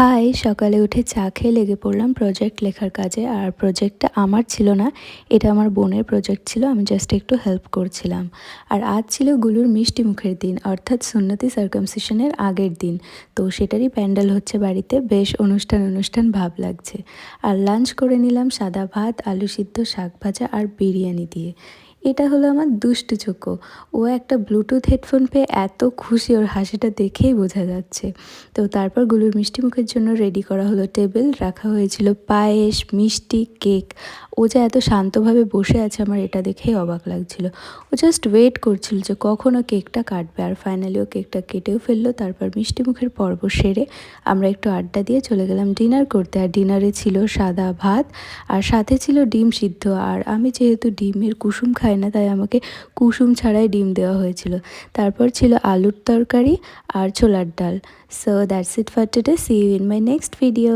High, সকালে উঠে চা খেয়ে লেগে পড়লাম প্রজেক্ট লেখার কাজে। আর প্রজেক্টটা আমার ছিল না, এটা আমার বোনের প্রজেক্ট ছিল। আমি জাস্ট একটু হেল্প করছিলাম। আর আজ ছিল গুলুর মিষ্টি মুখের দিন, অর্থাৎ সুন্নতি সার্কামসিশনের আগের দিন। তো সেটারই প্যান্ডেল হচ্ছে বাড়িতে, বেশ অনুষ্ঠান অনুষ্ঠান ভাব লাগছে। আর লাঞ্চ করে নিলাম সাদা ভাত, আলু সিদ্ধ, শাক ভাজা আর বিরিয়ানি দিয়ে। এটা হলো আমার দুষ্টু চোখো। ও একটা ব্লুটুথ হেডফোন পেয়ে এত খুশি, ওর হাসিটা দেখেই বোঝা যাচ্ছে। তো তারপর গুলুর মিষ্টি মুখের জন্য রেডি করা হলো টেবিল, রাখা হয়েছিল পায়েস, মিষ্টি, কেক। ও যে এত শান্তভাবে বসে আছে আমার এটা দেখেই অবাক লাগছিল। ও জাস্ট ওয়েট করছিল যে কখন ও কেকটা কাটবে। আর ফাইনালি ও কেকটা কেটেও ফেললো। তারপর মিষ্টি মুখের পর্ব সেরে আমরা একটু আড্ডা দিয়ে চলে গেলাম ডিনার করতে। আর ডিনারে ছিল সাদা ভাত আর সাথে ছিল ডিম সিদ্ধ। আর আমি যেহেতু ডিমের কুসুম খাই না, তাই আমাকে কুসুম ছাড়াই ডিম দেওয়া হয়েছিল। তারপর ছিল আলুর তরকারি আর ছোলার ডাল। So that's it for today. See you in my next video.